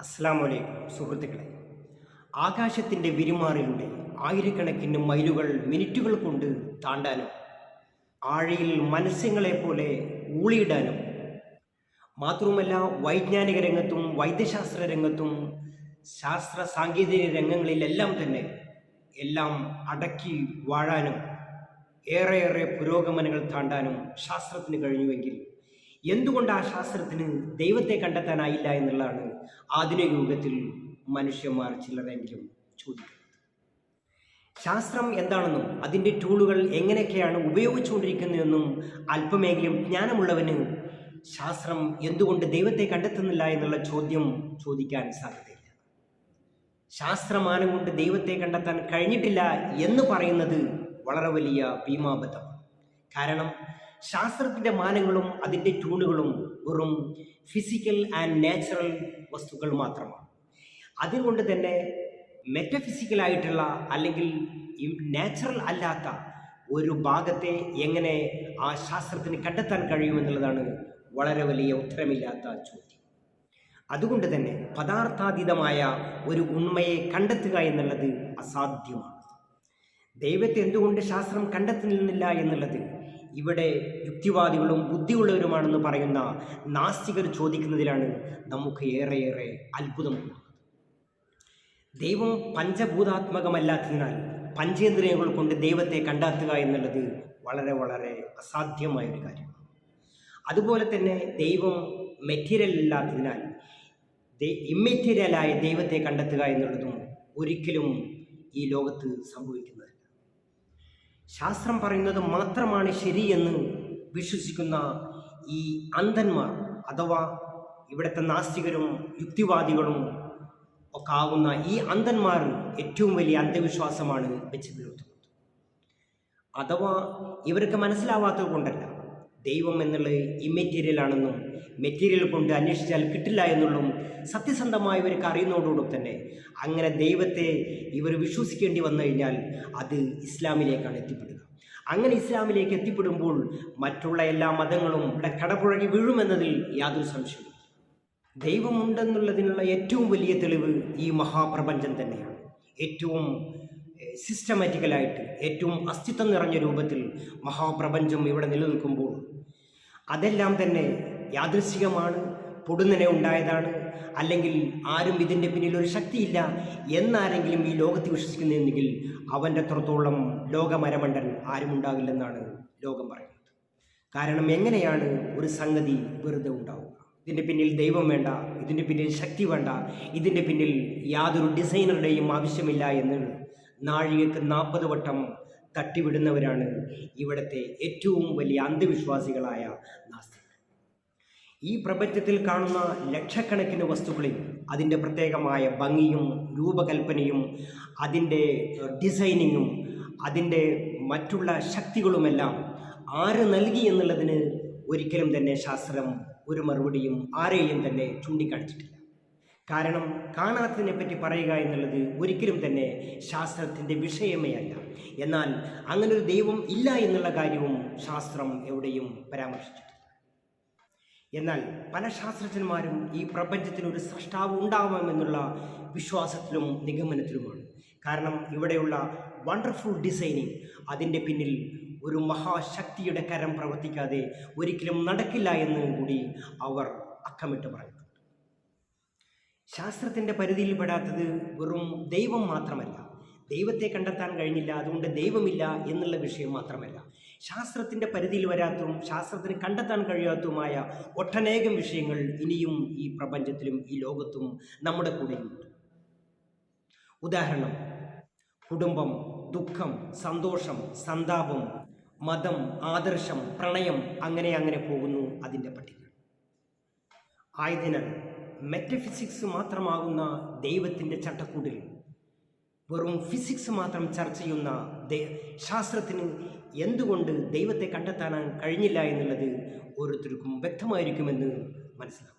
അസ്സലാമലൈക്കും സുഹൃത്തുക്കളെ, ആകാശത്തിൻ്റെ വിരിമാറിലൂടെ ആയിരക്കണക്കിന് മൈലുകൾ മിനിറ്റുകൾ കൊണ്ട് താണ്ടാനും ആഴിയിൽ മത്സ്യങ്ങളെപ്പോലെ ഊളിയിടാനും മാത്രവുമല്ല വൈജ്ഞാനിക രംഗത്തും വൈദ്യശാസ്ത്ര രംഗത്തും ശാസ്ത്ര സാങ്കേതിക രംഗങ്ങളിലെല്ലാം തന്നെ എല്ലാം അടക്കി വാഴാനും ഏറെയേറെ പുരോഗമനങ്ങൾ താണ്ടാനും ശാസ്ത്രത്തിന് കഴിഞ്ഞുവെങ്കിൽ എന്തുകൊണ്ട് ആ ശാസ്ത്രത്തിന് ദൈവത്തെ കണ്ടെത്താനായില്ല എന്നുള്ളതാണ് ആധുനിക യുഗത്തിൽ മനുഷ്യന്മാർ ചിലരെങ്കിലും ചോദിക്കുന്നത്. ശാസ്ത്രം എന്താണെന്നും അതിൻ്റെ ടൂളുകൾ എങ്ങനെയൊക്കെയാണ് ഉപയോഗിച്ചുകൊണ്ടിരിക്കുന്നതെന്നും അല്പമെങ്കിലും ജ്ഞാനമുള്ളവന് ശാസ്ത്രം എന്തുകൊണ്ട് ദൈവത്തെ കണ്ടെത്തുന്നില്ല എന്നുള്ള ചോദ്യം ചോദിക്കാൻ സാധ്യതയില്ല. ശാസ്ത്രമാനം കൊണ്ട് ദൈവത്തെ കണ്ടെത്താൻ കഴിഞ്ഞിട്ടില്ല എന്ന് പറയുന്നത് വളരെ വലിയ ഭീമാബദ്ധമാണ്. കാരണം ശാസ്ത്രത്തിൻ്റെ മാനങ്ങളും അതിൻ്റെ ട്യൂണുകളും വെറും ഫിസിക്കൽ ആൻഡ് നാച്ചുറൽ വസ്തുക്കൾ മാത്രമാണ്. അതുകൊണ്ട് തന്നെ മെറ്റഫിസിക്കലായിട്ടുള്ള അല്ലെങ്കിൽ നാച്ചുറൽ അല്ലാത്ത ഒരു ഭാഗത്തെ എങ്ങനെ ആ ശാസ്ത്രത്തിന് കണ്ടെത്താൻ കഴിയുമെന്നുള്ളതാണ് വളരെ വലിയ ഉത്തരമില്ലാത്ത ചോദ്യം. അതുകൊണ്ട് തന്നെ പദാർത്ഥാതീതമായ ഒരു ഉണ്മയെ കണ്ടെത്തുക എന്നുള്ളത് അസാധ്യമാണ്. ദൈവത്തെ എന്തുകൊണ്ട് ശാസ്ത്രം കണ്ടെത്തുന്നില്ല എന്നുള്ളത് ഇവിടെ യുക്തിവാദികളും ബുദ്ധിയുള്ളവരുമാണെന്ന് പറയുന്ന നാസ്തികർ ചോദിക്കുന്നതിലാണ് നമുക്ക് ഏറെയേറെ അത്ഭുതമുള്ളത്. ദൈവം പഞ്ചഭൂതാത്മകമല്ലാത്തതിനാൽ പഞ്ചേന്ദ്രിയങ്ങൾ കൊണ്ട് ദൈവത്തെ കണ്ടെത്തുക എന്നുള്ളത് വളരെ വളരെ അസാധ്യമായൊരു കാര്യമാണ്. അതുപോലെ തന്നെ ദൈവം മെറ്റീരിയൽ അല്ലാത്തതിനാൽ ഇമ്മെറ്റീരിയലായ ദൈവത്തെ കണ്ടെത്തുക എന്നുള്ളതും ഒരിക്കലും ഈ ലോകത്ത് സംഭവിക്കുന്നതല്ല. ശാസ്ത്രം പറയുന്നത് മാത്രമാണ് ശരിയെന്ന് വിശ്വസിക്കുന്ന ഈ അന്ധന്മാർ അഥവാ ഇവിടുത്തെ നാസ്തികരും യുക്തിവാദികളും ഒക്കെ ആകുന്ന ഈ അന്ധന്മാർ ഏറ്റവും വലിയ അന്ധവിശ്വാസമാണ് വെച്ച് പുലർത്തുന്നത്. അഥവാ ഇവർക്ക് മനസ്സിലാവാത്തത് കൊണ്ടല്ല, ദൈവം എന്നുള്ളത് ഇമ്മെറ്റീരിയൽ ആണെന്നും മെറ്റീരിയൽ കൊണ്ട് അന്വേഷിച്ചാൽ കിട്ടില്ല എന്നുള്ളതും സത്യസന്ധമായി ഇവർക്ക് അറിയുന്നതോടൊപ്പം തന്നെ അങ്ങനെ ദൈവത്തെ ഇവർ വിശ്വസിക്കേണ്ടി വന്നു കഴിഞ്ഞാൽ അത് ഇസ്ലാമിലേക്കാണ് എത്തിപ്പെടുക. അങ്ങനെ ഇസ്ലാമിലേക്ക് എത്തിപ്പെടുമ്പോൾ മറ്റുള്ള എല്ലാ മതങ്ങളും ഇവിടെ കടപുഴകി വീഴുമെന്നതിൽ യാതൊരു സംശയവും. ദൈവമുണ്ടെന്നുള്ളതിനുള്ള ഏറ്റവും വലിയ തെളിവ് ഈ മഹാപ്രപഞ്ചം തന്നെയാണ്. ഏറ്റവും സിസ്റ്റമാറ്റിക്കലായിട്ട് ഏറ്റവും അസ്തിത്വം നിറഞ്ഞ രൂപത്തിൽ മഹാപ്രപഞ്ചം ഇവിടെ നിലനിൽക്കുമ്പോൾ അതെല്ലാം തന്നെ യാദൃശ്ചികമാണ്, പൊടുന്നനെ ഉണ്ടായതാണ്, അല്ലെങ്കിൽ ആരും ഇതിൻ്റെ പിന്നിൽ ഒരു ശക്തിയില്ല എന്നാരെങ്കിലും ഈ ലോകത്ത് വിശ്വസിക്കുന്നെങ്കിൽ അവൻ്റെ അത്രത്തോളം ലോകമരമണ്ടൻ ആരും ഉണ്ടാകില്ലെന്നാണ് ലോകം പറയുന്നത്. കാരണം എങ്ങനെയാണ് ഒരു സംഗതി വെറുതെ ഉണ്ടാവുക? ഇതിൻ്റെ പിന്നിൽ ദൈവം വേണ്ട, ഇതിൻ്റെ പിന്നിൽ ശക്തി വേണ്ട, ഇതിൻ്റെ പിന്നിൽ യാതൊരു ഡിസൈനറുടെയും ആവശ്യമില്ല എന്ന് നാഴികക്ക് 40 വട്ടം തട്ടിവിടുന്നവരാണ് ഇവിടുത്തെ ഏറ്റവും വലിയ അന്ധവിശ്വാസികളായ നാസ്തികർ. ഈ പ്രപഞ്ചത്തിൽ കാണുന്ന ലക്ഷക്കണക്കിന് വസ്തുക്കളിൽ അതിൻ്റെ പ്രത്യേകമായ ഭംഗിയും രൂപകൽപ്പനയും അതിൻ്റെ ഡിസൈനിങ്ങും അതിൻ്റെ മറ്റുള്ള ശക്തികളുമെല്ലാം ആര് നൽകി എന്നുള്ളതിന് ഒരിക്കലും തന്നെ ശാസ്ത്രം ഒരു മറുപടിയും ആരെയും തന്നെ ചൂണ്ടിക്കാണിച്ചിട്ടില്ല. കാരണം കാണാത്തതിനെ പറ്റി പറയുക എന്നുള്ളത് ഒരിക്കലും തന്നെ ശാസ്ത്രത്തിൻ്റെ വിഷയമേ അല്ല. എന്നാൽ അങ്ങനൊരു ദൈവം ഇല്ല എന്നുള്ള കാര്യവും ശാസ്ത്രം എവിടെയും പരാമർശിച്ചിട്ടില്ല. എന്നാൽ പല ശാസ്ത്രജ്ഞന്മാരും ഈ പ്രപഞ്ചത്തിനൊരു സൃഷ്ടാവ് ഉണ്ടാവാമെന്നുള്ള വിശ്വാസത്തിലും നിഗമനത്തിലുമാണ്. കാരണം ഇവിടെയുള്ള വണ്ടർഫുൾ ഡിസൈനിങ് അതിൻ്റെ പിന്നിൽ ഒരു മഹാശക്തിയുടെ കരം പ്രവർത്തിക്കാതെ ഒരിക്കലും നടക്കില്ല എന്ന് കൂടി അവർ അക്കമിട്ട് പറയുന്നുണ്ട്. ശാസ്ത്രത്തിൻ്റെ പരിധിയിൽപ്പെടാത്തത് വെറും ദൈവം മാത്രമല്ല, ദൈവത്തെ കണ്ടെത്താൻ കഴിഞ്ഞില്ല അതുകൊണ്ട് ദൈവമില്ല എന്നുള്ള വിഷയം മാത്രമല്ല, ശാസ്ത്രത്തിൻ്റെ പരിധിയിൽ വരാത്തതും ശാസ്ത്രത്തിന് കണ്ടെത്താൻ കഴിയാത്തതുമായ ഒട്ടനേകം വിഷയങ്ങൾ ഇനിയും ഈ പ്രപഞ്ചത്തിലും ഈ ലോകത്തും നമ്മുടെ കൂടെയുണ്ട്. ഉദാഹരണം, കുടുംബം, ദുഃഖം, സന്തോഷം, സന്താപം, മതം, ആദർശം, പ്രണയം, അങ്ങനെ പോകുന്നു അതിൻ്റെ പട്ടിക. ആയതിനാൽ മെറ്റഫിസിക്സ് മാത്രമാകുന്ന ദൈവത്തിൻ്റെ ചട്ടക്കൂടിൽ വെറും ഫിസിക്സ് മാത്രം ചർച്ച ചെയ്യുന്ന ശാസ്ത്രത്തിന് എന്തുകൊണ്ട് ദൈവത്തെ കണ്ടെത്താൻ കഴിഞ്ഞില്ല എന്നുള്ളത് ഓരോരുത്തർക്കും വ്യക്തമായിരിക്കുമെന്ന് മനസ്സിലാക്കും.